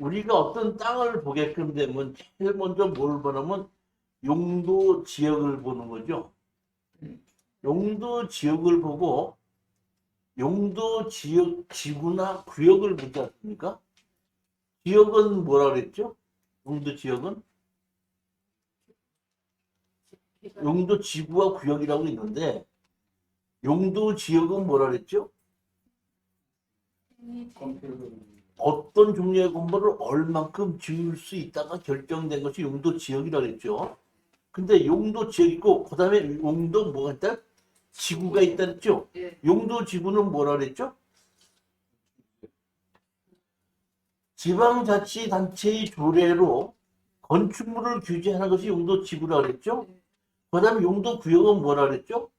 우리가 어떤 땅을 보게끔 되면 제일 먼저 뭘 보냐면 용도 지역을 보는 거죠. 용도 지역을 보고 용도 지역 지구나 구역을 보지 않습니까? 지역은 뭐라 그랬죠? 용도 지역은 용도 지구와 구역이라고 있는데 용도 지역은 뭐라 그랬죠? 어떤 종류의 건물을 얼만큼 지을 수 있다가 결정된 것이 용도 지역이라 그랬죠. 근데 용도 지역 있고 그다음에 용도 뭐가 있다? 지구가 있다 그랬죠. 용도 지구는 뭐라 그랬죠? 지방자치단체의 조례로 건축물을 규제하는 것이 용도 지구라 그랬죠. 그다음에 용도 구역은 뭐라 그랬죠?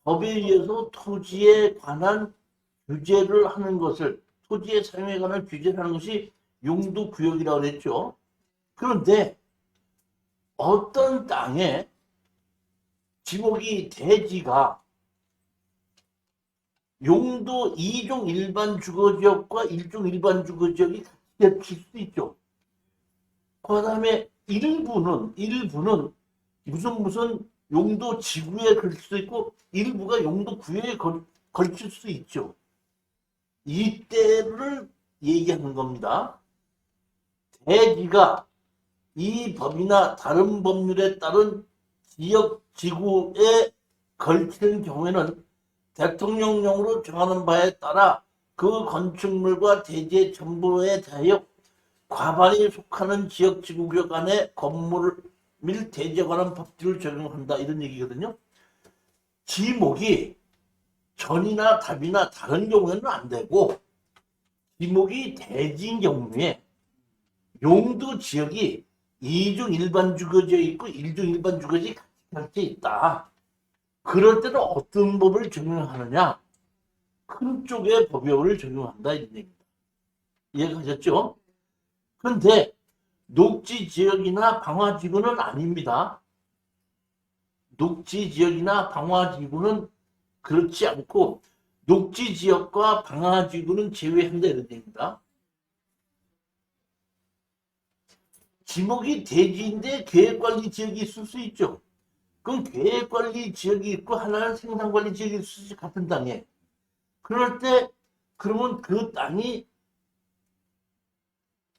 법에 의해서 토지에 관한 규제를 하는 것을 토지의 사용에 관한 규제를 하는 것이 용도 구역이라고 그랬죠. 그런데 어떤 땅에 지목이 대지가 용도 2종 일반 주거지역과 1종 일반 주거지역이 같이 겹칠 수 있죠. 그 다음에 일부는 무슨 용도 지구에 걸칠 수 있고 일부가 용도 구역에 걸칠 수 있죠. 이때를 얘기하는 겁니다. 대지가 이 법이나 다른 법률에 따른 지역 지구에 걸치는 경우에는 대통령령으로 정하는 바에 따라 그 건축물과 대지의 전부에 대하여 과반이 속하는 지역 지구구역 안에 건물 및 대지에 관한 법규를 적용한다 이런 얘기거든요. 지목이 전이나 답이나 다른 경우에는 안 되고 지목이 대지인 경우에 용도 지역이 2종 일반 주거지역이 있고 1종 일반 주거지역이 같이 있다. 그럴 때는 어떤 법을 적용하느냐? 큰 쪽의 법령을 적용한다 이런 얘기입니다. 이해가셨죠? 그런데 녹지 지역이나 방화 지구는 아닙니다. 녹지 지역이나 방화 지구는 그렇지 않고 녹지 지역과 방화 지구는 제외한다 이런 얘기입니다. 지목이 대지인데 계획관리 지역이 있을 수 있죠. 그럼 계획관리 지역이 있고 하나는 생산관리 지역이 있을 수 있죠. 같은 땅에. 그럴 때 그러면 그 땅이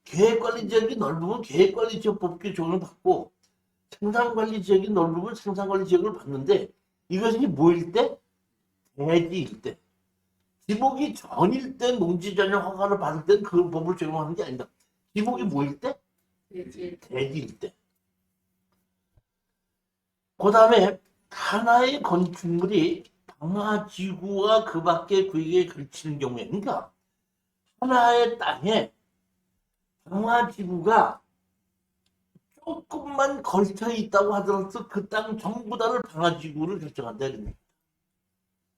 계획관리 지역이 넓으면 계획관리 지역 법규 적용을 받고 생산관리 지역이 넓으면 생산관리 지역을 받는데 이것이 뭐일 때? 대지일 때. 지목이 전일 때 농지전용 허가를 받을 때는 그 법을 적용하는 게 아니다. 지목이 뭐일 때? 대지일 때. 그 다음에 하나의 건축물이 방화지구와 그 밖의 구역에 걸치는 경우에 그러니까 하나의 땅에 방화지구가 조금만 걸쳐 있다고 하더라도 그 땅 전부 다를 방화지구를 결정한다.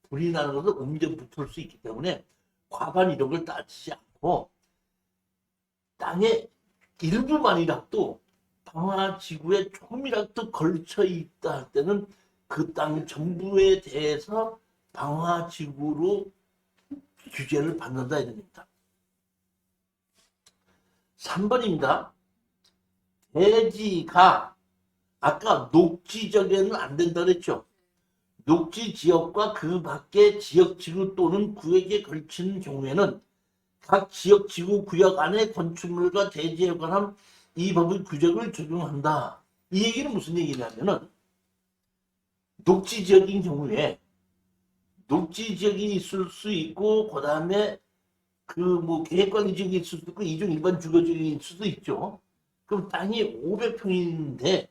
우리나라는 것은 옮겨 붙을 수 있기 때문에 과반 이런 걸 따지지 않고 땅의 일부만이라도 방화지구에 조금이라도 걸쳐 있다 할 때는 그 땅 전부에 대해서 방화지구로 규제를 받는다 이겁니다. 3번입니다. 대지가 아까 녹지지역에는 안 된다 그랬죠. 녹지 지역과 그 밖의 지역 지구 또는 구역에 걸치는 경우에는 각 지역 지구 구역 안에 건축물과 대지에 관한 이 법의 규정을 적용한다. 이 얘기는 무슨 얘기냐면은 녹지 지역인 경우에 녹지 지역이 있을 수 있고 그 다음에 그 뭐 계획관리 지역이 있을 수도 있고 이종 일반 주거 지역이 있을 수도 있죠. 그럼 땅이 500평인데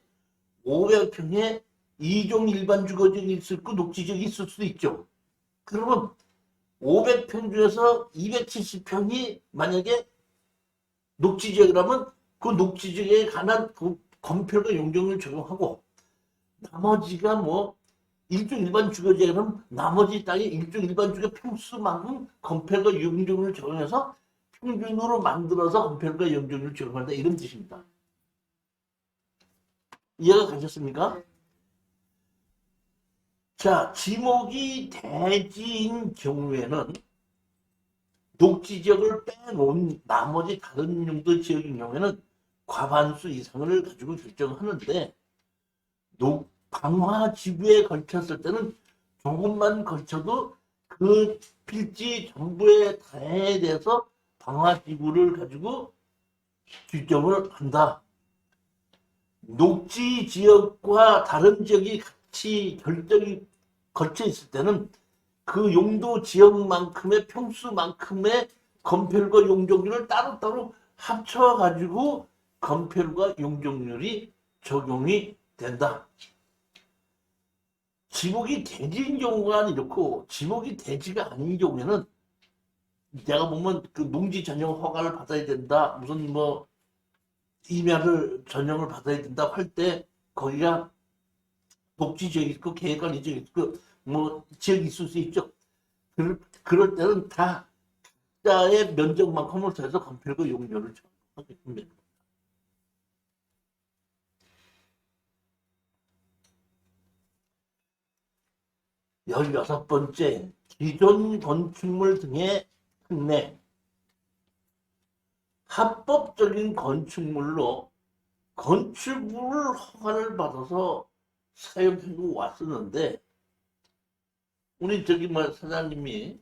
500평에 2종 일반 주거 지역이 있을 수 있고 녹지 지역이 있을 수도 있죠. 그러면 500평 중에서 270평이 만약에 녹지 지역이라면 그 녹지 지역에 관한 그 건폐율과 용적률을 적용하고 나머지가 뭐 일종 일반 주거지역이라면 나머지 땅의 일종 일반 주거 평수만큼 건폐율과 용적률을 적용해서 평균으로 만들어서 건폐율과 용적률을 적용한다 이런 뜻입니다. 이해가 가셨습니까? 자, 지목이 대지인 경우에는 녹지 지역을 빼놓은 나머지 다른 용도 지역인 경우에는 과반수 이상을 가지고 결정하는데 방화 지구에 걸쳤을 때는 조금만 걸쳐도 그 필지 전부의 다해에 대해서 방화 지구를 가지고 규정을 한다. 녹지 지역과 다른 지역이 같이 결정이 걸쳐 있을 때는 그 용도 지역만큼의 평수만큼의 건폐율과 용적률을 따로따로 합쳐가지고 건폐율과 용적률이 적용이 된다. 지목이 대지인 경우가 이렇고 지목이 대지가 아닌 경우에는 내가 보면 그 농지 전용 허가를 받아야 된다. 무슨 뭐 임야를 전용을 받아야 된다 할 때 거기가 녹지 지역이 있고 계획관리 지역이 있고 뭐 지역이 있을 수 있죠. 그럴 때는 다 각자의 면적만큼을 더해서 건폐율과 용적률을 정하게끔 됩니다. 16번째, 기존 건축물 등의 특례. 합법적인 건축물로 건축물 허가를 받아서 사용하고 왔었는데, 우리 저기 뭐 사장님이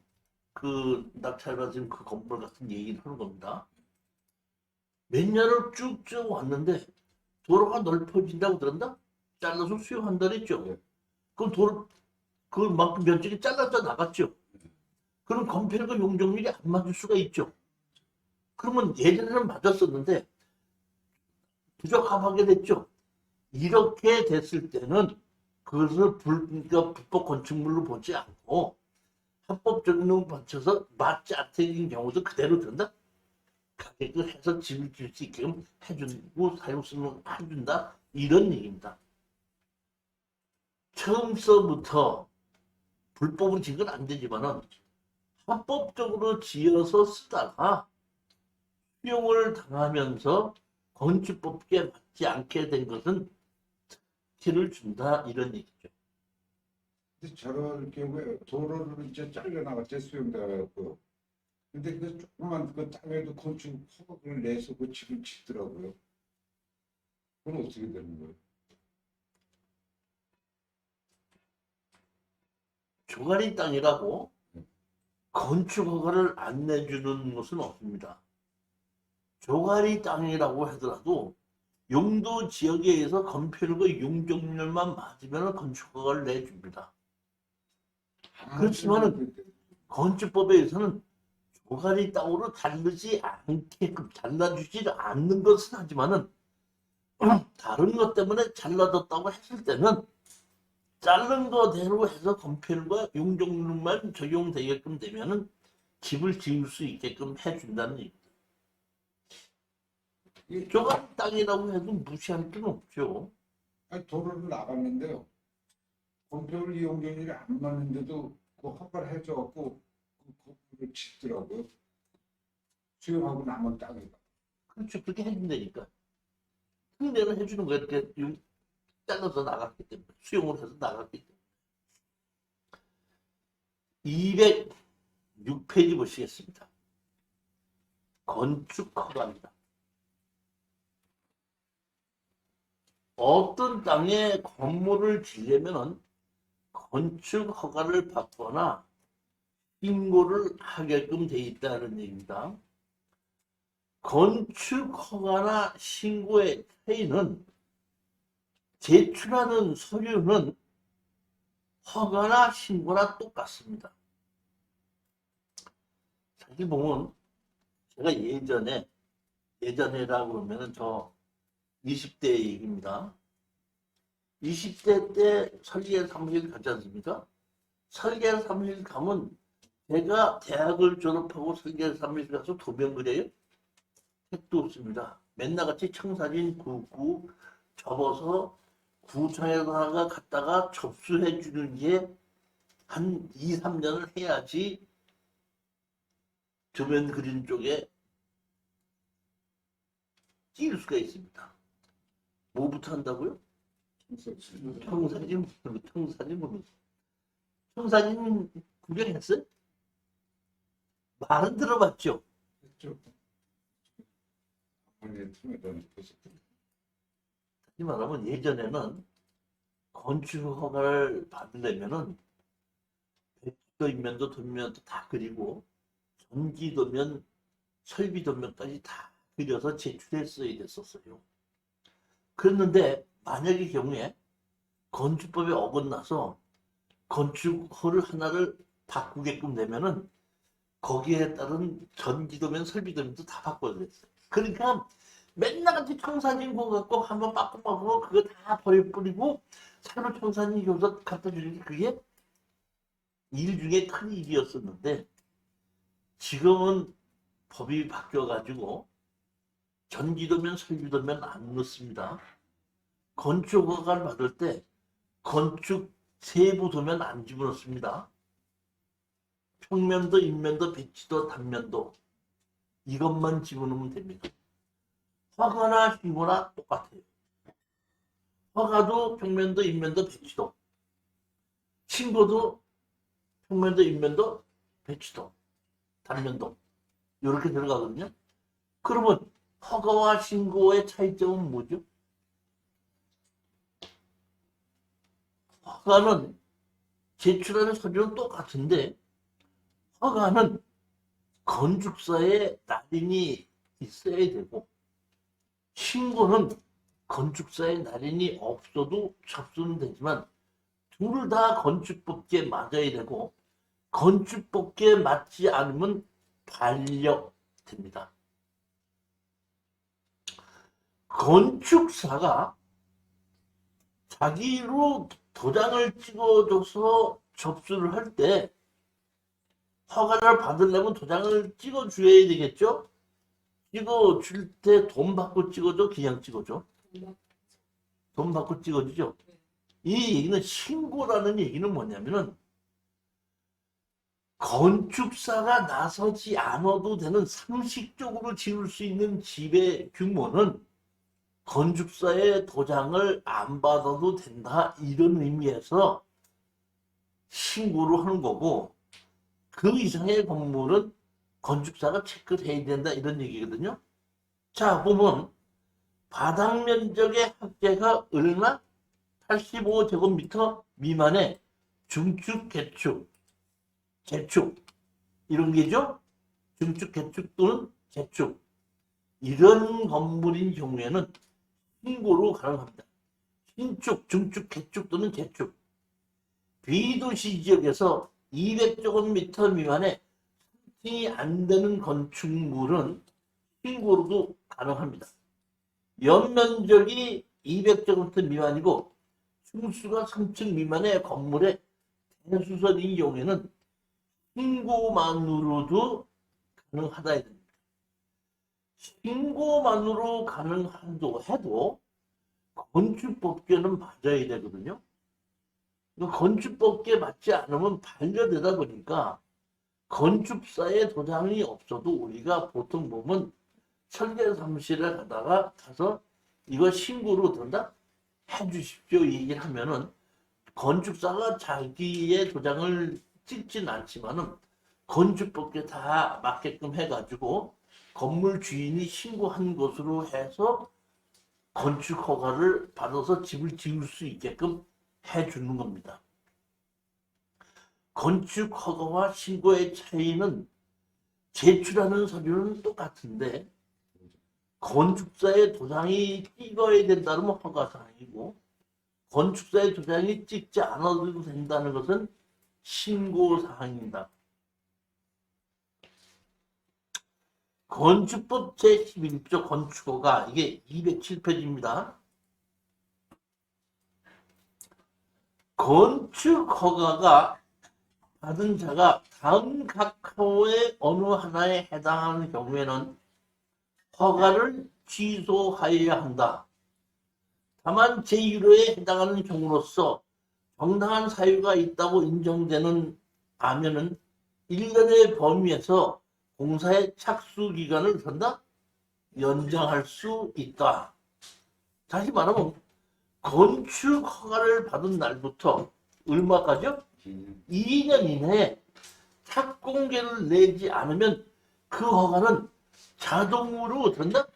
그 낙찰받은 그 건물 같은 얘기를 하는 겁니다. 몇 년을 쭉쭉 왔는데 도로가 넓어진다고 들었나? 잘라서 수용한다 그랬죠. 그럼 도로 그만큼 면적이 잘라져 나갔죠. 그럼 건폐율과 용적률이 안 맞을 수가 있죠. 그러면 예전에는 맞았었는데 부적합하게 됐죠. 이렇게 됐을 때는 그것을 그러니까 불법 건축물로 보지 않고 합법적인 놈 받쳐서 맞지 않는 경우도 그대로 된다. 가격을 해서 집을 질 수 있게끔 해주고 사용성을 해준다. 이런 얘기입니다. 처음서부터 불법으로 지은 건 안 되지만은 합법적으로 지어서 쓰다가 수용을 당하면서 건축법에 맞지 않게 된 것은 특혜를 준다 이런 얘기죠. 근데 저럴 경우에 도로를 이제 잘려나갔지 수용돼갖고 근데 그 조그만 그 땅에도 건축 허가를 내서 그 집을 짓더라고요. 그건 어떻게 되는 거예요? 조가리 땅이라고 건축 허가를 안 내주는 것은 없습니다. 조가리 땅이라고 하더라도 용도 지역에 의해서 건폐율과 용적률만 맞으면 건축 허가를 내줍니다. 그렇지만은 건축법에 의해서는 조가리 땅으로 다르지 않게끔 잘라주지 않는 것은 하지만은 다른 것 때문에 잘라졌다고 했을 때는 자른 거대로 해서 건폐율과 용적률만 적용되게끔 되면은 집을 지을 수 있게끔 해준다는 얘기입니다. 조가리 땅이라고 해도 무시할 필요는 없죠. 아니, 도로를 나갔는데요. 건폐율 이용률이 안 맞는데도 그 허가를 해줘갖고 그 건물을 짓더라고요. 수용하고 남은 땅에다. 그렇죠. 그렇게 해준다니까. 특례를 해주는 거예요. 이렇게 잘라서 나갔기 때문에. 수용을 해서 나갔기 때문에. 206페이지 보시겠습니다. 건축 허가입니다. 어떤 땅에 건물을 지려면 건축 허가를 받거나 신고를 하게끔 돼 있다는 얘기입니다. 건축 허가나 신고의 차이는 제출하는 서류는 허가나 신고나 똑같습니다. 사실 보면 제가 예전에라고 그러면은 저 20대 얘기입니다. 20대 때 설계 사무실 가지 않습니까? 설계 사무실 가면 제가 대학을 졸업하고 설계 사무실 가서 도면 그려요? 택도 없습니다. 맨날 같이 청사진 굵고 접어서 구청에다가 갔다가 접수해 주는 게 한 2, 3년을 해야지 도면 그린 쪽에 띄울 수가 있습니다. 뭐부터 한다고요? 청사진 청사진 구경했어요? 말은 들어봤죠. 했죠. 아무리 통해서는 계속 하지 말하면 예전에는 건축 허가를 받으려면은 백지도 인면도 도면도 다 그리고 전기도면 설비도면까지 다 그려서 제출했어야 됐었어요. 그랬는데 만약의 경우에 건축법에 어긋나서 건축허를 하나를 바꾸게끔 되면은 거기에 따른 전기도면 설비도면도 다 바꿔야 됐어요. 그러니까 맨날 같이 청사진 그거 갖고 한번 바꾸고 그거 다 버려버리고 새로 청사진 줘서 갖다 주는 게 그게 일 중에 큰 일이었었는데 지금은 법이 바뀌어가지고 전기도면 설비도면 안 넣습니다. 건축 허가를 받을 때 건축 세부 도면 안 집어넣습니다. 평면도, 인면도, 배치도, 단면도 이것만 집어넣으면 됩니다. 허가나 신고나 똑같아요. 허가도 평면도, 인면도, 배치도. 신고도 평면도, 인면도, 배치도, 단면도 이렇게 들어가거든요. 그러면 허가와 신고의 차이점은 뭐죠? 허가는 제출하는 서류는 똑같은데 허가는 건축사에 날인이 있어야 되고 신고는 건축사에 날인이 없어도 접수는 되지만 둘 다 건축법계에 맞아야 되고 건축법계에 맞지 않으면 반려됩니다. 건축사가 자기로 도장을 찍어줘서 접수를 할 때 허가를 받으려면 도장을 찍어줘야 되겠죠? 찍어줄 때 돈 받고 찍어줘? 그냥 찍어줘? 돈 받고 찍어주죠? 이 얘기는 신고라는 얘기는 뭐냐면은 건축사가 나서지 않아도 되는 상식적으로 지을 수 있는 집의 규모는 건축사의 도장을 안 받아도 된다 이런 의미에서 신고를 하는 거고 그 이상의 건물은 건축사가 체크를 해야 된다 이런 얘기거든요. 자 보면 바닥 면적의 합계가 얼마? 85제곱미터 미만의 중축, 개축, 재축 이런 게죠. 중축, 개축 또는 재축 이런 건물인 경우에는 신고로 가능합니다. 신축, 중축, 개축 또는 재축 비도시 지역에서 200제곱미터 미만의 이 안 되는 건축물은 신고로도 가능합니다. 연면적이 200제곱미터 미만이고 층수가 3층 미만의 건물의 대수설인 경우에는 신고만으로도 가능하다 해야 신고만으로 가능한도 해도 건축법계는 맞아야 되거든요. 건축법계 맞지 않으면 반려되다 보니까 건축사의 도장이 없어도 우리가 보통 보면 설계 사무실에 가서 이거 신고로 된다? 해주십시오 얘기를 하면은 건축사가 자기의 도장을 찍진 않지만은 건축법계 다 맞게끔 해가지고 건물 주인이 신고한 것으로 해서 건축 허가를 받아서 집을 지을 수 있게끔 해주는 겁니다. 건축 허가와 신고의 차이는 제출하는 서류는 똑같은데 건축사의 도장이 찍어야 된다는 허가사항이고 건축사의 도장이 찍지 않아도 된다는 것은 신고사항입니다. 건축법 제11조 건축허가 이게 207페이지입니다. 건축허가가 받은 자가 다음 각 항목의 어느 하나에 해당하는 경우에는 허가를 취소하여야 한다. 다만 제1호에 해당하는 경우로서 정당한 사유가 있다고 인정되는 하면은 1년의 범위에서 공사의 착수 기간을 한다? 연장할 수 있다. 다시 말하면 건축 허가를 받은 날부터 얼마까지요? 2년 이내에 착공계를 내지 않으면 그 허가는 자동으로 된다?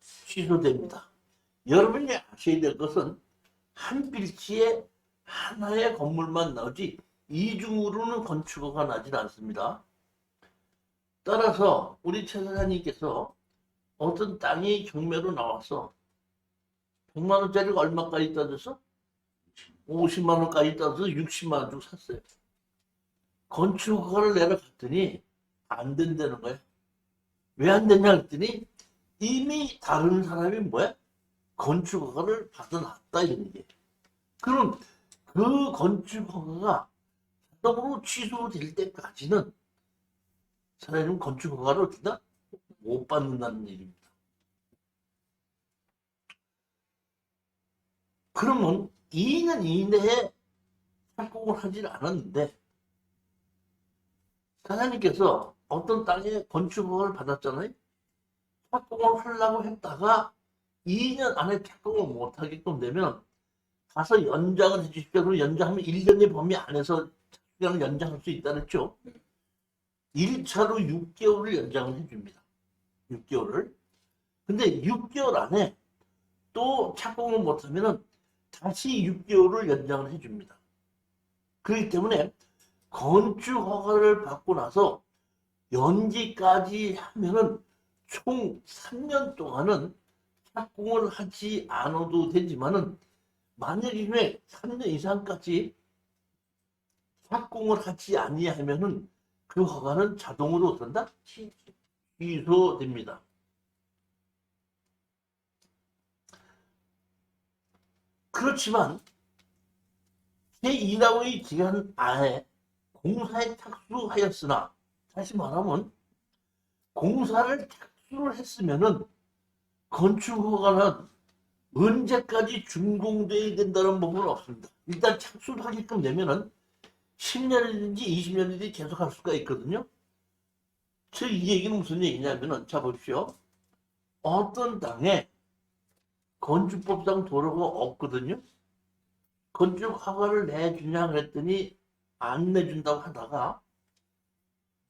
취소됩니다. 여러분이 아셔야 될 것은 한 필지에 하나의 건물만 나오지 이중으로는 건축허가 나질 않습니다. 따라서 우리 최 사장님께서 어떤 땅이 경매로 나와서 100만 원짜리가 얼마까지 따졌어? 50만 원까지 따져서 60만 원 주고 샀어요. 건축허가를 내러 갔더니 안 된다는 거야. 왜 안 되냐 했더니 이미 다른 사람이 뭐야? 건축허가를 받아놨다 이런 얘기예요. 그럼 그 건축허가가 자동으로 취소될 때까지는 사장님 건축허가를 어떻게 못 받는다는 얘기입니다. 그러면 2년 이내에 착공을 하질 않았는데 사장님께서 어떤 땅에 건축허가를 받았잖아요. 착공을 하려고 했다가 2년 안에 착공을 못하게끔 되면 가서 연장을 해주십시오. 그럼 연장하면 1년의 범위 안에서 시간을 연장할 수 있다 그랬죠. 1차로 6개월을 연장을 해줍니다. 6개월을. 근데 6개월 안에 또 착공을 못하면 다시 6개월을 연장을 해줍니다. 그렇기 때문에 건축 허가를 받고 나서 연기까지 하면은 총 3년 동안은 착공을 하지 않아도 되지만은 만약에 3년 이상까지 착공을 하지 아니하면은 그 허가는 자동으로 어떤다? 취소됩니다. 그렇지만 제2라고의 기간 안에 공사에 착수하였으나 다시 말하면 공사를 착수를 했으면은 건축허가는 언제까지 준공돼야 된다는 법은 없습니다. 일단 착수를 하게끔 되면은 10년이든지 20년이든지 계속 할 수가 있거든요. 즉, 이 얘기는 무슨 얘기냐면은, 자, 보십시오. 어떤 땅에 건축법상 도로가 없거든요. 건축 허가를 내주냐 그랬더니 안 내준다고 하다가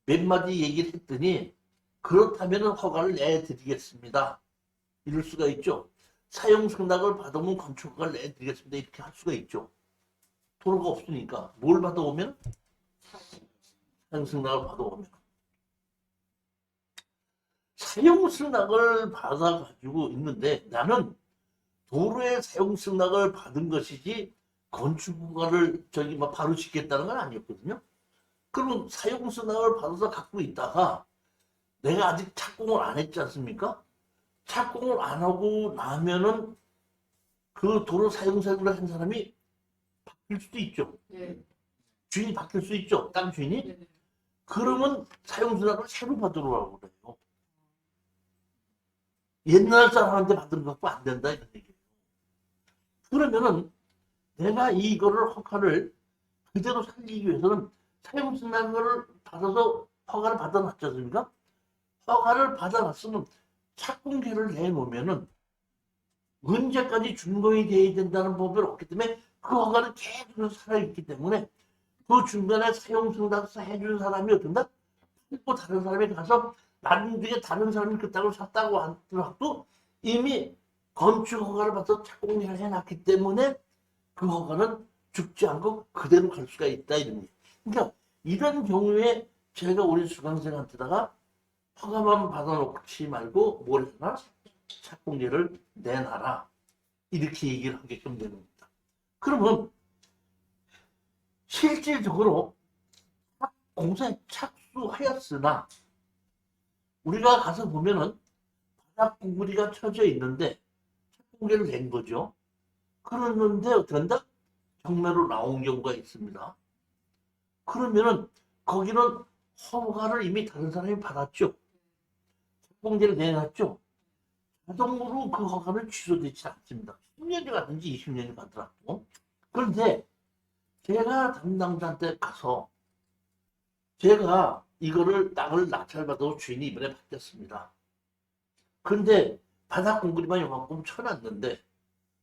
몇 마디 얘기를 했더니 그렇다면 허가를 내드리겠습니다. 이럴 수가 있죠. 사용 승낙을 받으면 건축 허가를 내드리겠습니다. 이렇게 할 수가 있죠. 도로가 없으니까 뭘 받아오면? 사용 승낙을 받아오면. 사용 승낙을 받아가지고 있는데 나는 도로의 사용 승낙을 받은 것이지 건축허가를 막 바로 짓겠다는 건 아니었거든요. 그러면 사용 승낙을 받아서 갖고 있다가 내가 아직 착공을 안 했지 않습니까? 착공을 안 하고 나면은 그 도로 사용 승낙을 한 사람이 바뀔 수도 있죠. 네. 주인이 바뀔 수 있죠. 땅 주인이. 네. 그러면 사용 승낙을 새로 받으라고 그래요. 옛날 사람한테 받은 거 갖고 안 된다 이런 얘기예요. 그러면은 내가 이거를 허가를 그대로 살리기 위해서는 사용 승낙을 받아서 허가를 받아놨지 않습니까? 허가를 받아놨으면 착공계를 내놓으면은 언제까지 준공이 돼야 된다는 법이 없기 때문에 그 허가는 계속 살아있기 때문에 그 중간에 사용 승낙 해주는 사람이 어떤다? 또 다른 사람이 가서 나중에 다른 사람이 그 땅을 샀다고 하더라도 이미 건축 허가를 받아서 착공을 해놨기 때문에 그 허가는 죽지 않고 그대로 갈 수가 있다 이런 얘기. 그러니까 이런 경우에 제가 우리 수강생한테다가 허가만 받아놓지 말고 뭘 해놔? 착공계를 내놔라. 이렇게 얘기를 하게끔 되는 겁니다. 그러면 실질적으로 공사에 착수하였으나 우리가 가서 보면은 바닥 구부리가 쳐져 있는데 착공계를 낸 거죠. 그랬는데 어떻게 한다? 경매로 나온 경우가 있습니다. 그러면은 거기는 허가를 이미 다른 사람이 받았죠. 착공계를 내놨죠. 자동으로 그 허가는 취소되지 않습니다. 10년이 가든지 20년이 가더라도. 그런데 제가 담당자한테 가서 제가 이거를 땅을 낙찰받아서 주인이 이번에 바뀌었습니다. 그런데 바닥 공구리만 요만큼 쳐놨는데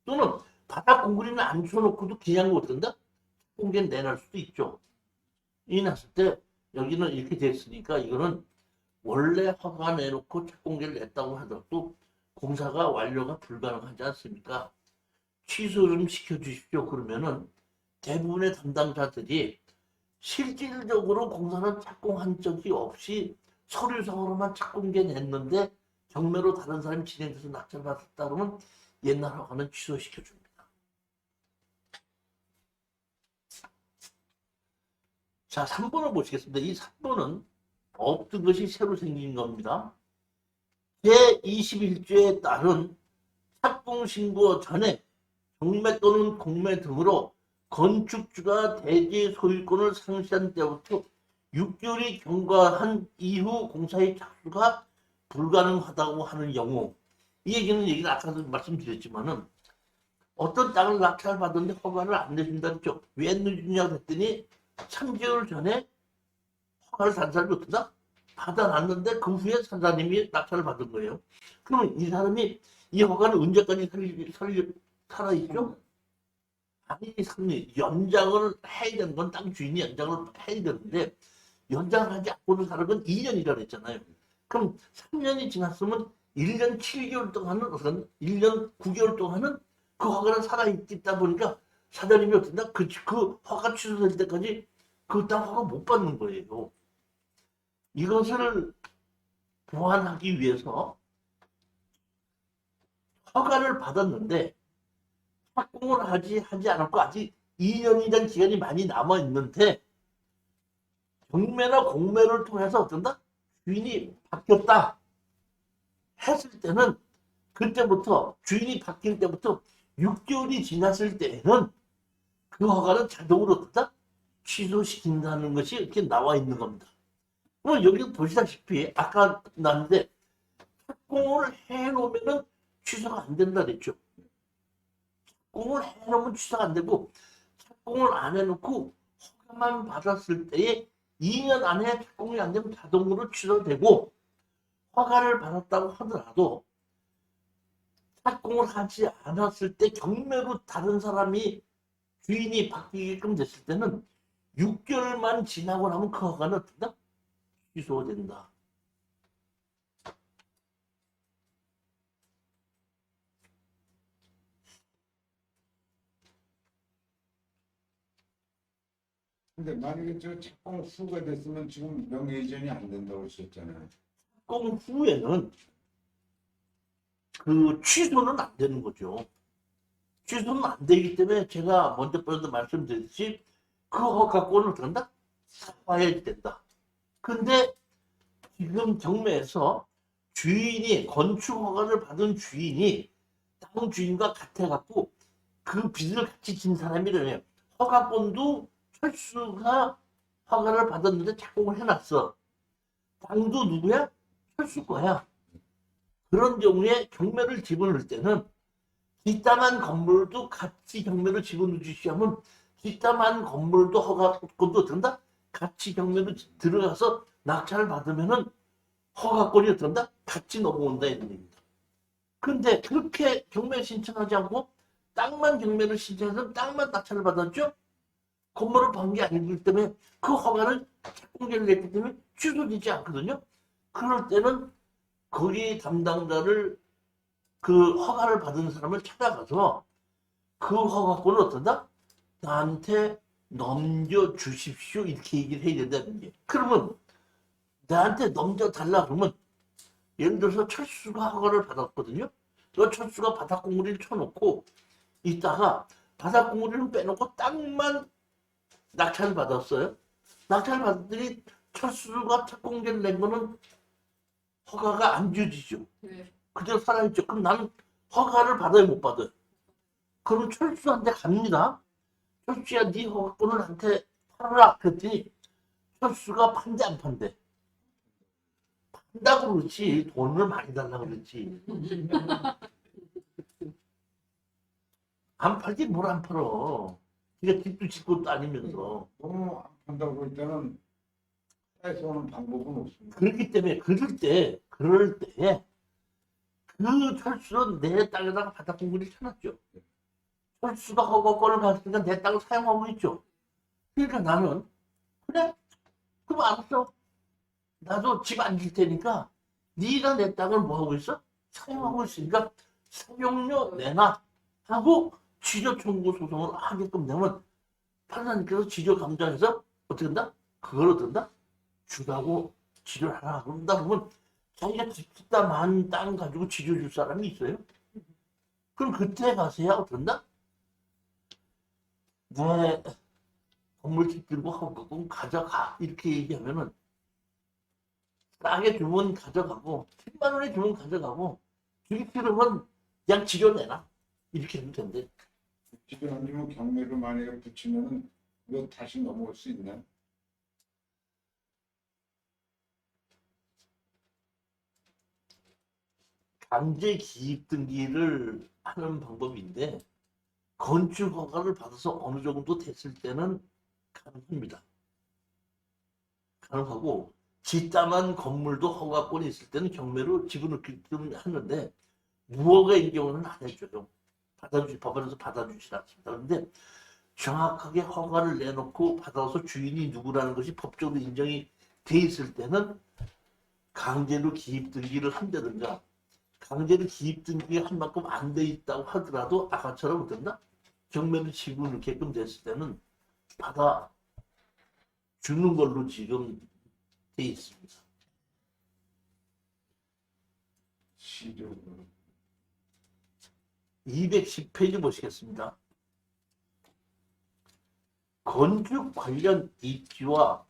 또는 바닥 공구리는 안 쳐놓고도 그냥 못 든다? 공개는 내놔 수도 있죠. 이 났을 때 여기는 이렇게 됐으니까 이거는 원래 허가 내놓고 착공계를 냈다고 하더라도 공사가 완료가 불가능하지 않습니까? 취소 좀 시켜주십시오. 그러면은 대부분의 담당자들이 실질적으로 공사는 착공한 적이 없이 서류상으로만 착공계 냈는데 경매로 다른 사람이 진행돼서 낙찰 받았다 그러면 옛날 허가는 취소시켜줍니다. 자, 3번을 보시겠습니다. 이 3번은 없던 것이 새로 생긴 겁니다. 제21조에 따른 착공신고 전에 경매 또는 공매 등으로 건축주가 대지 소유권을 상실한 때부터 6개월이 경과한 이후 공사의 착수가 불가능하다고 하는 경우, 이 얘기는 아까도 말씀드렸지만은 어떤 땅을 낙찰받았는데 허가를 안 내준다 그랬죠. 왜 늦느냐고 했더니 3개월 전에 허가를 산 사람이 어떠다? 받아놨는데 그 후에 산사님이 낙찰을 받은 거예요. 그러면 이 사람이 이 허가는 언제까지 살아있죠? 아니, 연장을 해야 되는 건 땅 주인이 연장을 해야 되는데 연장하지 않고는 사는 건 2년이라고 했잖아요. 그럼 3년이 지났으면 1년 7개월 동안은 1년 9개월 동안은 그 허가는 살아있다 보니까 사장님이 어떤다? 그 허가 취소될 때까지 그 땅 허가 못 받는 거예요. 이것을 보완하기 위해서 허가를 받았는데 착공을 하지 않았고 아직 2년이라는 기간이 많이 남아 있는데 경매나 공매를 통해서 어떤다? 주인이 바뀌었다 했을 때는 그때부터 주인이 바뀐 때부터 6개월이 지났을 때에는 그 허가는 자동으로 어떤다? 취소시킨다는 것이 이렇게 나와 있는 겁니다. 여기 보시다시피 아까 나왔는데 착공을 해놓으면 취소가 안 된다 그랬죠. 착공을 해놓으면 취소가 안 되고 착공을 안 해놓고 허가만 받았을 때에 2년 안에 착공이 안 되면 자동으로 취소되고 허가를 받았다고 하더라도 착공을 하지 않았을 때 경매로 다른 사람이 주인이 바뀌게끔 됐을 때는 6개월만 지나고 나면 그 허가는 어떤다? 취소된다. 근데 만약에 저 착공 후가 됐으면 지금 명예이전이 안 된다고 그러셨잖아요. 착공 후에는 그 취소는 안 되는 거죠. 취소는 안 되기 때문에 제가 먼저 말씀드렸듯이 그 허가권을 어떻게 한다? 사과해야 된다. 근데 지금 경매에서 주인이 건축 허가를 받은 주인이 땅 주인과 같아갖고 그 빚을 같이 진 사람이래요. 허가권도 철수가 허가를 받았는데 착공을 해놨어. 땅도 누구야? 철수 거야. 그런 경우에 경매를 집어넣을 때는 뒷담한 건물도 같이 경매를 집어넣으시지 하면 뒷담한 건물도 허가권도 든다? 같이 경매로 들어가서 낙찰을 받으면은 허가권이 어떤다? 같이 넘어온다 이런 얘기입니다. 근데 그렇게 경매 신청하지 않고 땅만 경매를 신청해서 땅만 낙찰을 받았죠? 건물을 판 게 아니기 때문에 그 허가는 착공계를 냈기 때문에 취소되지 않거든요. 그럴 때는 거기 담당자를 그 허가를 받은 사람을 찾아가서 그 허가권을 어떤다? 나한테 넘겨주십시오 이렇게 얘기를 해야 된다는 게. 그러면 나한테 넘겨달라 그러면 예를 들어서 철수가 허가를 받았거든요. 그 철수가 바닥공구리를 쳐놓고 있다가 바닥공구리를 빼놓고 땅만 낙찰을 받았어요. 낙찰을 받았더니 철수가 착공계를 낸 거는 허가가 안 주어지죠. 네. 그대로 살아있죠. 그럼 나는 허가를 받아요, 못 받아요? 그럼 철수한테 갑니다. 철수야, 네 허가권을 나한테 팔아라. 그랬더니 철수가 판대 안 판대? 판다고 그렇지 돈을 많이 달라고 그렇지. 안 팔지 뭘 안 팔어. 그러니까 집도 짓고 또 아니면서. 너무 안 판다고 그럴 때는 해서 오는 방법은 없습니다. 그렇기 때문에 그럴 때에 그 철수는 내 땅에다가 바닥공구리를 쳐놨죠. 철수가 허가권을 받았으니까 내 땅을 사용하고 있죠. 그러니까 나는 그래 그럼 알았어. 나도 집 안 줄 테니까 네가 내 땅을 뭐 하고 있어? 사용하고 있으니까 사용료 내놔 하고 취조 청구 소송을 하게끔 되면 판사님께서 취조 감정해서 어떻게 한다? 그걸 어떻게 한다? 주라고 취조를 하라 그런다 그러면 자기가 집다 만 땅 가지고 취조 줄 사람이 있어요? 그럼 그때 가서야 어떻게 한다? 내 건물 짓들고 하고 가져가 이렇게 얘기하면은 싸게 주면 가져가고 10만 원에 주면 가져가고 주기 싫으면 그냥 지려내라 이렇게 하면 된대. 지금 아니면 경매를 만약에 붙이면은 이거 다시 넘어올 수 있나? 강제 기입 등기를 하는 방법인데 건축 허가를 받아서 어느 정도 됐을 때는 가능합니다. 가능하고 집담한 건물도 허가권이 있을 때는 경매로 집어넣기는 하는데 무허가인 경우는 안 해줘요. 법원에서 받아주지 않습니다. 그런데 정확하게 허가를 내놓고 받아서 주인이 누구라는 것이 법적으로 인정이 돼 있을 때는 강제로 기입 등기를 한다든가 강제로 기입 등기가 한 만큼 안 돼 있다고 하더라도 아까처럼 어떤다? 경매를 지고 넣게끔 됐을 때는 받아 주는 걸로 지금 돼 있습니다. 시조 210페이지 보시겠습니다. 건축 관련 입지와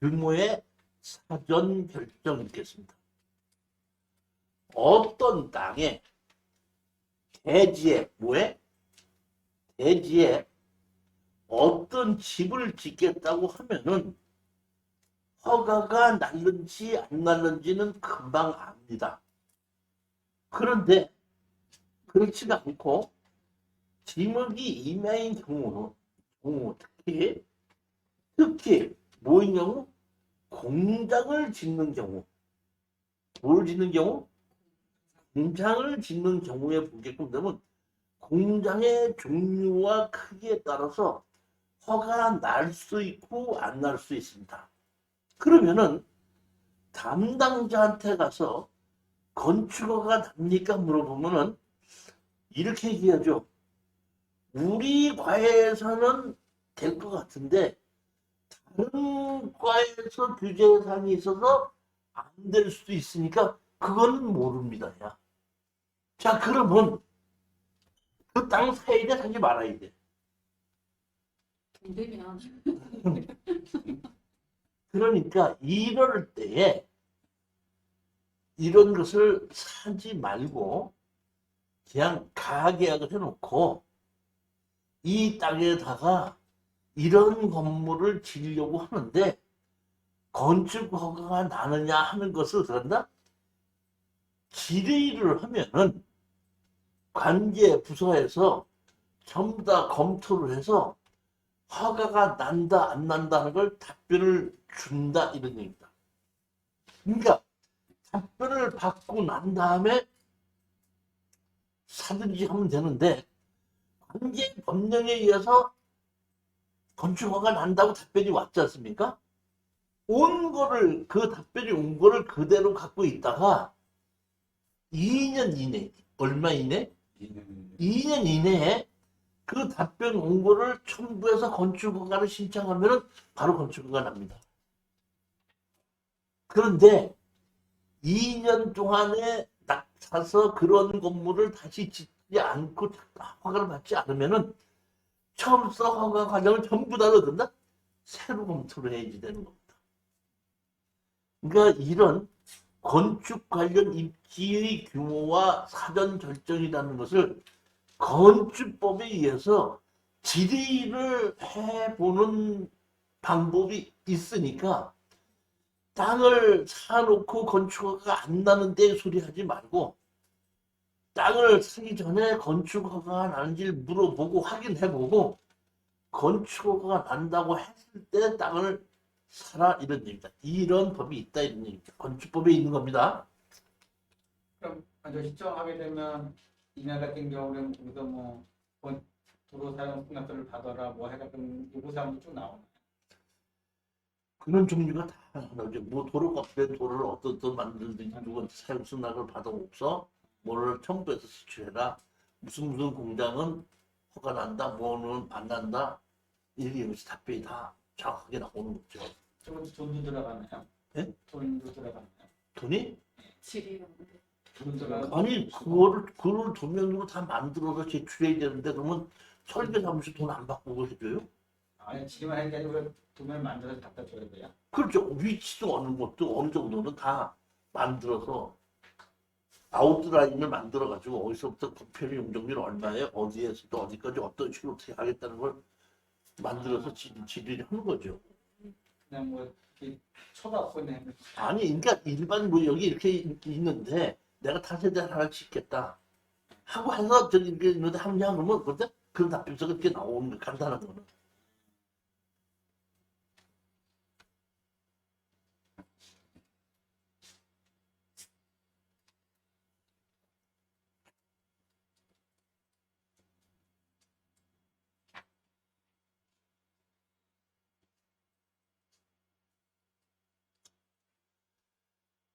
규모의 사전 결정 있겠습니다. 어떤 땅에 대지에 대지에 어떤 집을 짓겠다고 하면은 허가가 났는지 안 났는지는 금방 압니다. 그런데 그렇지가 않고 지목이 임야인 경우 특히 뭐인 경우 공장을 짓는 경우 뭘 짓는 경우 공장을 짓는 경우에 보게끔 되면 공장의 종류와 크기에 따라서 허가가 날 수 있고 안 날 수 있습니다. 그러면은 담당자한테 가서 건축허가 납니까 물어보면은 이렇게 얘기하죠. 우리 과에서는 될 것 같은데 다른 과에서 규제사항이 있어서 안 될 수도 있으니까 그거는 모릅니다. 야. 자 그러면 그 땅 사야 돼 사지 말아야 돼. 안 되면 그러니까 이럴 때에 이런 것을 사지 말고 그냥 가계약을 해놓고 이 땅에다가 이런 건물을 지으려고 하는데 건축 허가가 나느냐 하는 것을 그런다 질의를 하면은 관계 부서에서 전부 다 검토를 해서 허가가 난다 안 난다는 걸 답변을 준다 이런 얘기입니다. 그러니까 답변을 받고 난 다음에 사든지 하면 되는데 관계 법령에 의해서 건축허가 난다고 답변이 왔지 않습니까? 온 거를 그 답변이 온 거를 그대로 갖고 있다가 2년 이내 얼마 이내? 2년 이내에 그 답변 온 거를 첨부해서 건축허가를 신청하면 바로 건축허가 납니다. 그런데 2년 동안에 낙차서 그런 건물을 다시 짓지 않고 허가를 받지 않으면은 처음부터 허가 과정을 전부 다 얻는다? 새로 검토를 해야지 되는 겁니다. 그러니까 이런 건축 관련 입지의 규모와 사전 결정이라는 것을 건축법에 의해서 질의를 해보는 방법이 있으니까 땅을 사놓고 건축허가 안 나는데 소리하지 말고 땅을 사기 전에 건축허가가 나는지를 물어보고 확인해보고 건축허가가 난다고 했을 때 땅을 사라 이런 얘기입니다. 이런 법이 있다 이런 얘기입니다. 건축법에 있는 겁니다. 그럼 먼저 시청하게 되면 이날 같은 경우는 우리가 뭐 도로 사용 승낙서를 받아라 뭐 해가지고 요구 사항도 쭉 나오나요? 그런 종류가 다 나오죠. 뭐 도로가 없대 도로를 어떻게 만들든지 누구한테 사용 승낙을 받아없어 뭐를 청구해서 수출해라. 무슨 공장은 허가 난다, 뭐는 안 난다. 이렇게 해서 답변이 다 정확하게 나오는 거죠. 저것도 돈도 들어가나요? 예? 돈도 들어가나요? 돈이? 질이었는데. 돈 들어가. 아니 그걸 도면으로 다 만들어서 제출해야 되는데 그러면 설계사무소 돈 안 받고 해줘요? 아니 지금 하는 게 아니고 돈을 만들어서 갖다 줘야 돼요. 그렇죠. 위치도 어느 것도 어느 정도는 다 만들어서 아웃라인을 만들어가지고 어디서부터 부패를 용적률 얼마에 어디에서도 어디까지 어떤 식으로 어떻게 하겠다는 걸 만들어서 지리를 하는 거죠. 그냥 뭐 이렇게 쳐다보고 내면 아니 그러니까 일반 뭐 여기 이렇게 있는데 내가 타세대 하나 짓겠다 하고 해서 저기 이렇게 있는데 하냐 그러면 그때 그런 답변서가 이렇게 나오는 거 간단한 거는.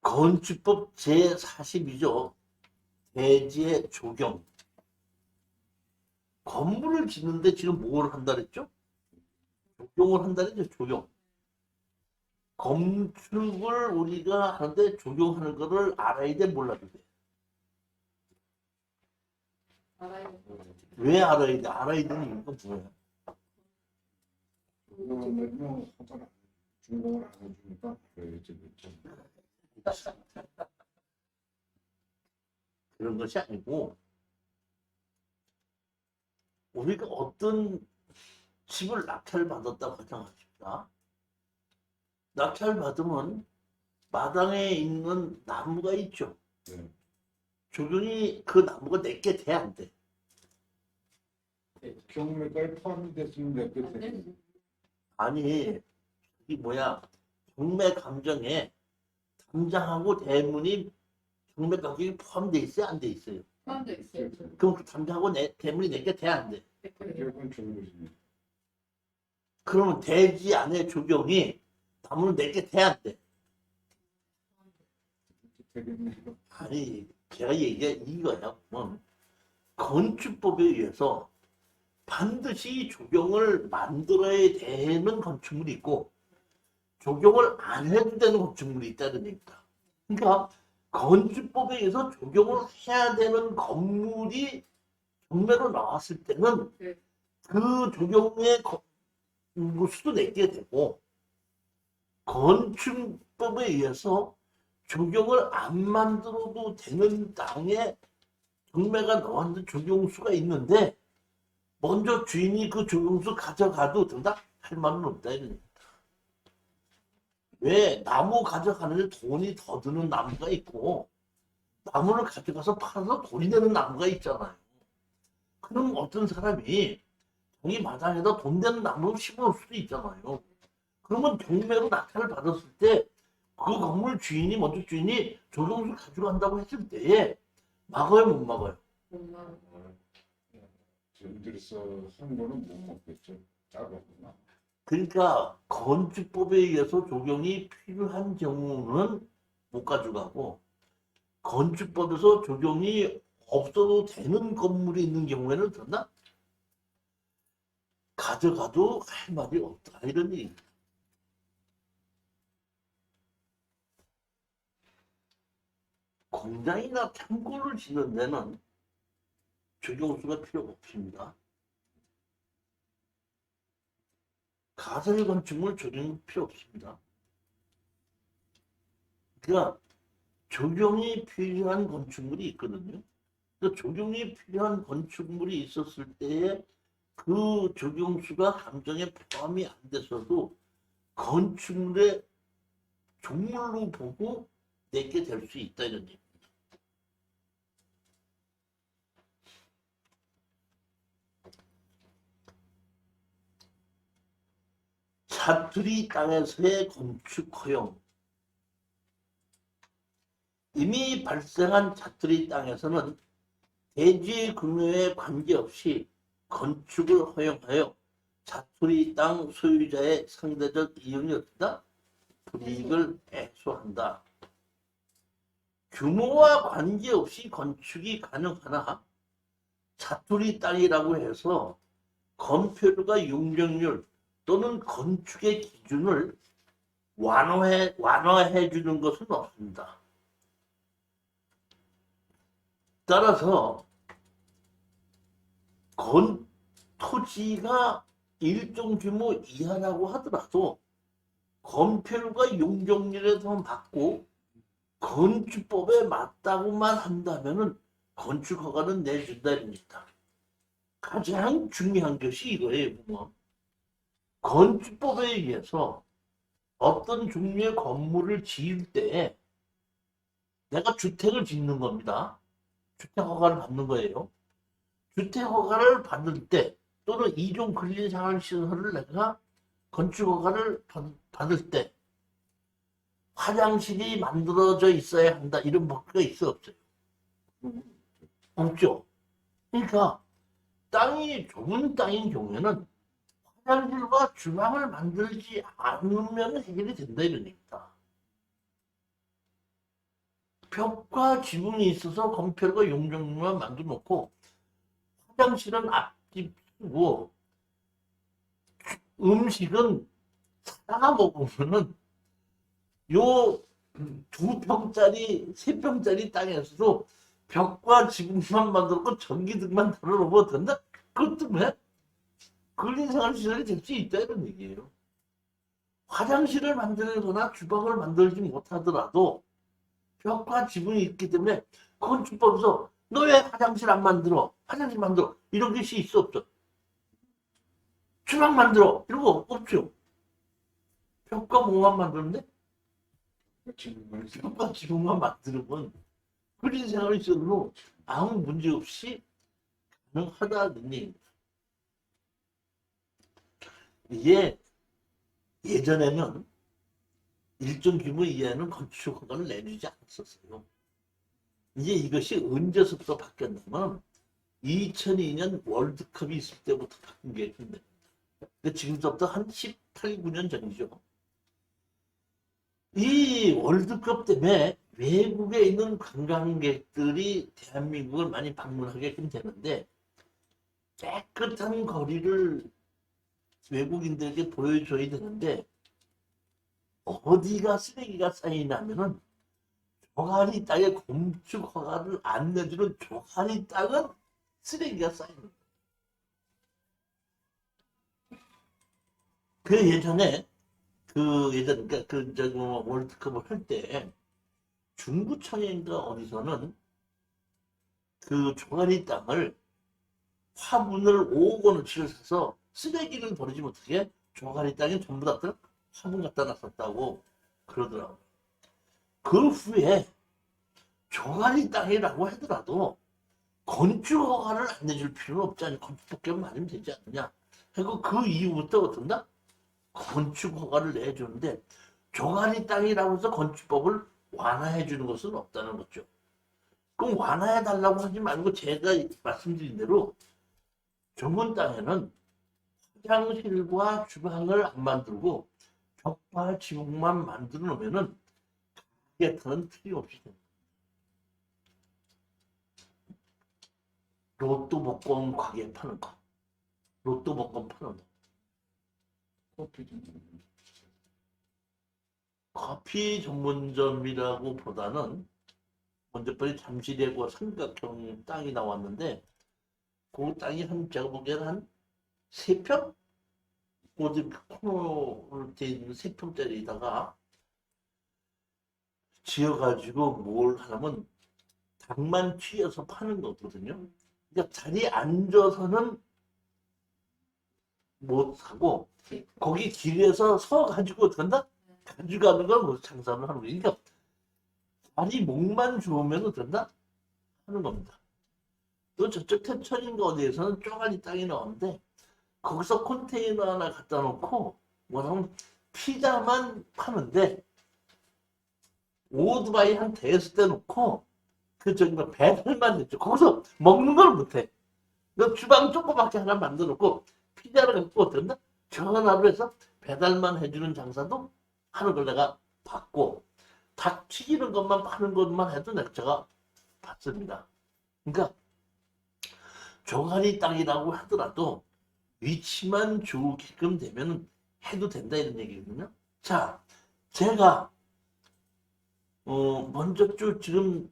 건축법 제42조 대지의 조경. 건물을 짓는데 지금 뭘 한다 그랬죠? 조경을 한다 그랬죠, 조경. 건축을 우리가 하는데 조경하는 거를 알아야 돼, 몰라야 돼? 알아요. 왜 알아야 돼? 알아야 되는 이유가 뭐야? 그거는 하더라. 중국을 안 해주니까 그래야지 그렇죠. 그런 것이 아니고 우리가 어떤 집을 낙찰 받았다고 가정합시다. 낙찰 받으면 마당에 있는 나무가 있죠. 네. 조경이 그 나무가 내게 돼, 안 돼? 경매가에 포함이 됐으면 몇 개 안 되겠네. 되는 아니 이 뭐야 경매 감정에 담장하고 대문이 경매 가격이 포함돼 있어요, 안 돼 있어요? 포함돼 있어요. 그럼 그 담장하고 대문이 내게 돼, 안 돼? 결국은 중국이지. 그러면 대지 안에 조경이 나무를 내게 돼, 안 돼? 되겠네. 아니 제가 얘기한 이거야. 뭐 건축법에 의해서 반드시 조경을 만들어야 되는 건축물이 있고 조경을 안 해도 되는 건축물이 있다는 얘기다. 그러니까 건축법에 의해서 조경을 해야 되는 건물이 경매로 나왔을 때는 네. 그 조경의 수도 내게 되고 건축법에 의해서 조경을 안 만들어도 되는 땅에 경매가 나왔는데 조경수가 있는데 먼저 주인이 그 조경수 가져가도 된다? 할 말은 없다 이런. 왜 나무 가져가는데 돈이 더 드는 나무가 있고 나무를 가져가서 팔아서 돈이 되는 나무가 있잖아요. 그럼 어떤 사람이 자기 마당에다 돈 되는 나무를 심어올 수도 있잖아요. 그러면 경매로 낙찰을 받았을 때 그 건물 주인이 먼저 주인이 조경수 가져간다고 했을 때에 막아요, 못 막아요? 뭔가 저희들서 한 거는 못 먹겠죠. 작았구나. 그러니까 건축법에 의해서 조경이 필요한 경우는 못 가져가고 건축법에서 조경이 없어도 되는 건물이 있는 경우에는 된다? 가져가도 할 말이 없다 이런 얘기. 공장이나 창고를 짓는 데는 조경수가 필요 없습니다. 가설 건축물 조경 필요 없습니다. 그러니까 조경이 필요한 건축물이 있거든요. 그 조경이 필요한 건축물이 있었을 때에 그 조경수가 함정에 포함이 안 됐어도 건축물의 종물로 보고 내게 될 수 있다 이런 얘기. 자투리 땅에서의 건축 허용. 이미 발생한 자투리 땅에서는 대지의 규모에 관계없이 건축을 허용하여 자투리 땅 소유자의 상대적 이용이 없다. 불이익을 해소한다. 규모와 관계없이 건축이 가능하나 사투리 땅이라고 해서 건폐율과 용적률 또는 건축의 기준을 완화해 주는 것은 없습니다. 따라서 토지가 일정 규모 이하라고 하더라도 건폐율과 용적률에서 받고 건축법에 맞다고만 한다면은 건축 허가는 내준다 입니다. 가장 중요한 것이 이거예요. 뭐. 건축법에 의해서 어떤 종류의 건물을 지을 때 내가 주택을 짓는 겁니다. 주택 허가를 받는 거예요. 주택 허가를 받을 때 또는 이종 근린생활시설을 내가 건축 허가를 받을 때 화장실이 만들어져 있어야 한다. 이런 법규가 있어 없어요? 없죠. 그러니까 땅이 좁은 땅인 경우에는 화장실과 주방을 만들지 않으면 해결이 된다 이런 얘기다. 벽과 지붕이 있어서 건폐율과 용적률만 만들어 놓고 화장실은 앞집 쓰고 음식은 사다가 먹으면은 요 2평짜리 3평짜리 땅에서도 벽과 지붕만 만들고 전기등만 달아놓으면 된다? 그것도 왜? 근린생활시설이 될 수 있다 이런 얘기예요. 화장실을 만들거나 주방을 만들지 못하더라도 벽과 지붕이 있기 때문에 건축법에서 너 왜 화장실 안 만들어? 화장실 만들어. 이런 것이 있어 없어? 주방 만들어. 이런 거 없죠. 벽과 뭐만 만드는데? 벽과 지붕만 만들면 근린생활시설로 아무 문제 없이 가능하다는 얘기입니다. 이게 예전에는 일정 규모 이하는 건축 허가를 내주지 않았었어요. 이제 이것이 언제서부터 바뀌었냐면 2002년 월드컵이 있을 때부터 바뀐 게 있는데 지금부터 한 18, 9년 전이죠. 이 월드컵 때문에 외국에 있는 관광객들이 대한민국을 많이 방문하게 되는데 깨끗한 거리를 외국인들에게 보여줘야 되는데 어디가 쓰레기가 쌓이냐면은 조가리 땅에 건축 허가를 안 내주는 조가리 땅은 쓰레기가 쌓이는 거예요. 그 예전에 월드컵을 할 때 중구청인가 어디서는 그 조가리 땅을 화분을 5억 원어치를 사서 쓰레기를 버리지 못하게 조가리 땅에 전부 다 화분 갖다 놨었다고 그러더라고요. 그 후에 조가리 땅이라고 하더라도 건축 허가를 안 내줄 필요는 없지 않냐. 건축법규만 맞으면 되지 않느냐. 그리고 그 이후부터 어떤가? 건축 허가를 내주는데 조가리 땅이라고 해서 건축법을 완화해 주는 것은 없다는 거죠. 그럼 완화해 달라고 하지 말고 제가 말씀드린 대로 좁은 땅에는 화장실과 주방을 안 만들고 벽과 지붕만 만들어 놓으면은 가게터는 틀림없이 됩니다. 로또 복권 가게 파는 거, 로또 복권 파는 거. 커피 전문점이라고 보다는 먼저 빨리 잠실에고 삼각형 땅이 나왔는데 그 땅이 한 제가 보기에는 한 3평? 어디 코너로 돼 있는 3평짜리에다가 지어가지고 뭘 하냐면 닭만 튀어서 파는 거거든요. 그러니까 자리에 앉아서는 못 사고 거기 길에서 서 가지고 된다? 가져가는 걸 장사를 하는 거예요. 그러니까 자리 목만 좋으면 된다? 하는 겁니다. 또 저쪽 태천인가 어디에서는 쪼가리 땅이 나오는데 거기서 컨테이너 하나 갖다 놓고 뭐냐면 피자만 파는데 오토바이 한 대여섯 대 놓고 그 저기 뭐 배달만 했죠. 거기서 먹는 걸 못해. 너 주방 조그맣게 하나 만들어 놓고 피자를 갖고 어떤다? 전화로 해서 배달만 해주는 장사도 하는 걸 내가 봤고, 닭 튀기는 것만 파는 것만 해도 제가 봤습니다. 그러니까 조가리 땅이라고 하더라도 위치만 좋게끔 되면 해도 된다 이런 얘기거든요. 자, 제가 먼저 지금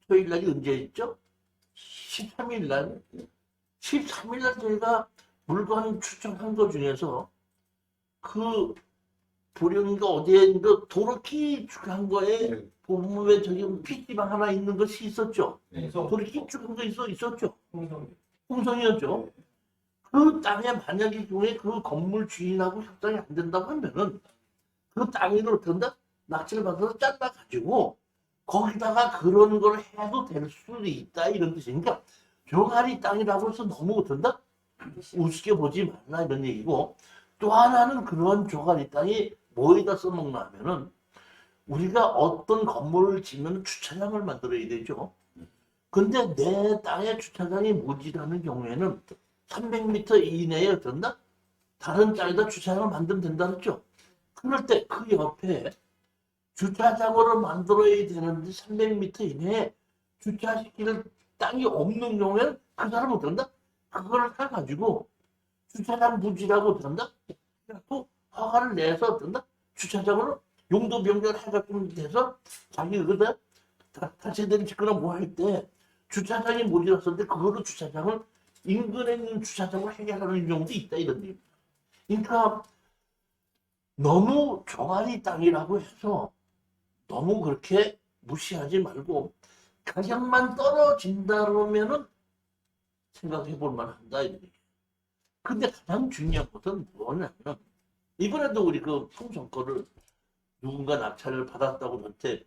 토요일 날이 언제였죠? 13일 날. 13일 날 저희가 물건 추천한 거 중에서 그 보령인가 어디에인가 도로키 축한 거에 네. 보면 저기 PC방 하나 있는 것이 있었죠. 네. 도로키 축한 거 있었죠. 홍성이었죠. 그 땅에 만약에 경우에 그 건물 주인하고 협상이 안 된다고 하면은 그 땅을 어떤다? 낙찰을 받아서 잘라가지고 거기다가 그런 걸 해도 될 수도 있다 이런 뜻이니까 조가리 땅이라고 해서 너무 어떤다? 우습게 보지 말라 이런 얘기고 또 하나는 그런 조가리 땅이 뭐에다 써먹나 하면은 우리가 어떤 건물을 지으면 주차장을 만들어야 되죠. 근데 내 땅에 주차장이 모자라는 경우에는 300m 이내에 어떤다? 다른 땅에다 주차장을 만들면 된다 그랬죠. 그럴 때 그 옆에 주차장으로 만들어야 되는데 300m 이내에 주차시킬 땅이 없는 경우에는 그 사람은 어떤다? 그걸 사가지고 주차장 부지라고 어떤다? 또 허가를 내서 어떤다? 주차장으로 용도 변경을 해가지고 돼서 자기 그다 다세대를 짓거나 뭐 할 때 주차장이 모자랐었는데 그걸로 주차장을 인근에 있는 주차장을 해결하는 경우도 있다 이런 얘기입니다. 그러니까 너무 조가리 땅이라고 해서 너무 그렇게 무시하지 말고 가격만 떨어진다 그러면은 생각해 볼 만한다 이런 얘기예요. 근데 가장 중요한 것은 뭐냐면 이번에도 우리 그 풍선 거를 누군가 낙찰을 받았다고 저한테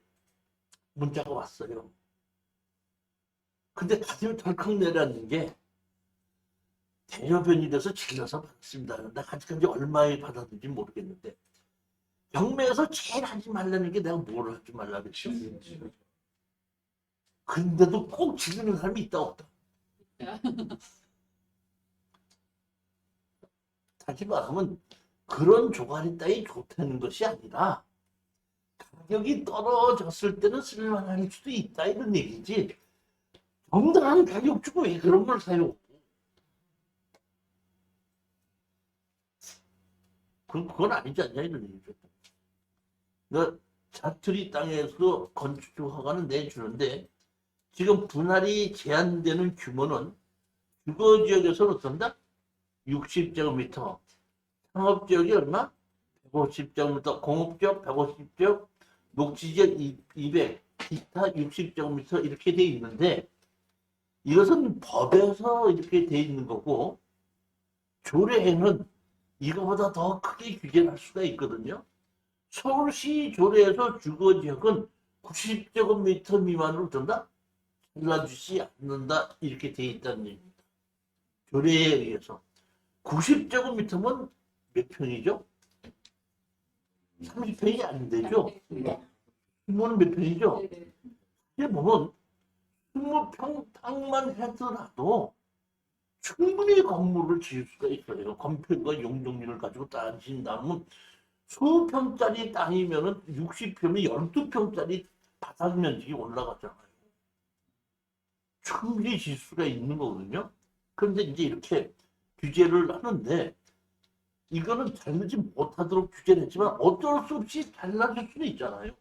문자가 왔어요. 근데 가슴이 덜컥 내려앉는 게 대여변이 돼서 질러서 받았습니다. 나 아직까지 얼마에 받았는지 모르겠는데 경매에서 제일 하지 말라는 게 내가 뭘 하지 말라 그랬죠. 근데도 꼭 지르는 사람이 있다 없다. 다시 말하면 그런 조가리 땅이 좋다는 것이 아니라 가격이 떨어졌을 때는 쓸만할 수도 있다 이런 얘기지. 정당한 가격 주고 왜 그런 걸 사요? 그건 아니지 않냐 이런 얘기죠. 그러니까 자투리 땅에서 건축 허가는 내주는데 지금 분할이 제한되는 규모는 주거지역에서는 어떤다? 60제곱미터, 상업지역이 얼마? 150제곱미터, 공업지역 150제곱, 녹지지역 200, 기타 60제곱미터 이렇게 돼 있는데 이것은 법에서 이렇게 돼 있는 거고 조례에는 이거보다 더 크게 규제할 수가 있거든요. 서울시 조례에서 주거지역은 90제곱미터 미만으로 든다? 잘라주지 않는다 이렇게 돼 있다는 얘기입니다. 조례에 의해서 90제곱미터면 몇 평이죠? 30평이 안 되죠? 규모는 몇 평이죠? 이게 보면 20평 땅만 해더라도 충분히 건물을 지을 수가 있어요. 건폐과 용적률을 가지고 따진다면 수평짜리 땅이면은 60평이 12평짜리 바닥 면적이 올라가잖아요. 충분히 지을 수가 있는 거거든요. 그런데 이제 이렇게 규제를 하는데 이거는 잘르지 못하도록 규제를 했지만 어쩔 수 없이 잘라줄 수는 있잖아요.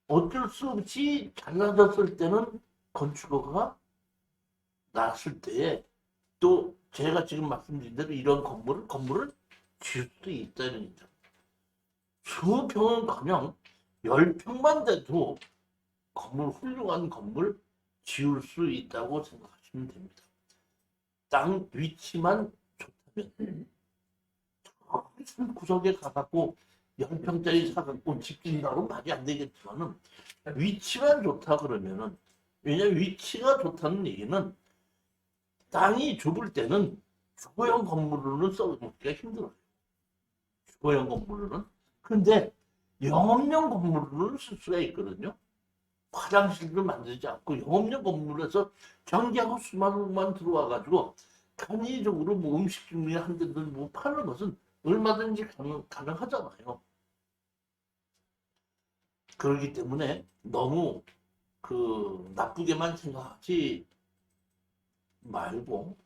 어쩔 수 없이 잘라졌을 때는 건축허가가 났을 때에 또 제가 지금 말씀드린 대로 이런 건물을 지을 수도 있다는 얘기죠. 20평은커녕 10평만 돼도 훌륭한 건물 지을 수 있다고 생각하시면 됩니다. 땅 위치만 좋다면 산 구석에 가갖고 10평짜리 사갖고 집 짓는다고 말이 안 되겠지만은 위치만 좋다 그러면은 왜냐면 위치가 좋다는 얘기는 땅이 좁을 때는 주거용 건물로는 써먹기가 힘들어요. 주거용 건물로는. 근데 영업용 건물로는 쓸 수가 있거든요. 화장실도 만들지 않고 영업용 건물에서 전기하고 수만만 들어와가지고 편의적으로 뭐 음식 준비한 데들 뭐 파는 것은 얼마든지 가능하잖아요. 그렇기 때문에 너무 나쁘게만 생각하지 말고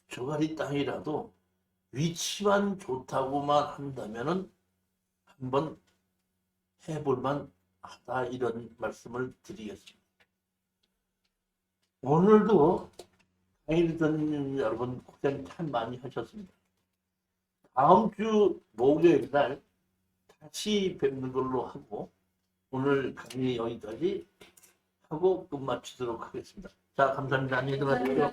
저가리 땅이라도 위치만 좋다고만 한다면은 한번 해볼만 하다 이런 말씀을 드리겠습니다. 오늘도 강의를 듣는 여러분 고생 참 많이 하셨습니다. 다음 주 목요일 날 다시 뵙는 걸로 하고 오늘 강의 여기까지 하고 끝마치도록 하겠습니다. 자, 감사합니다. 안녕히 들어가십시오.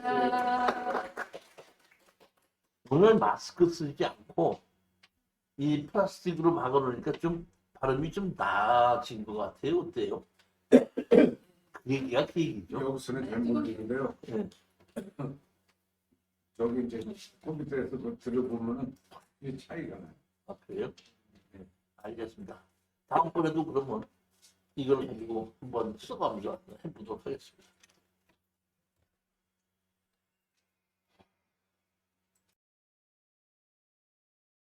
오늘 마스크 쓰지 않고 이 플라스틱으로 막아놓으니까 좀 발음이 좀 나아진 것 같아요. 어때요? 그 얘기가 그 얘기죠. 여기서는 잘 모르겠는데요. 네. 저기 이제 컴퓨터에서 그거 들어보면은 이 차이가 나요. 아, 그래요? 네, 알겠습니다. 다음번에도 그러면 이걸 가지고 한번 써가면서 해보도록 하겠습니다.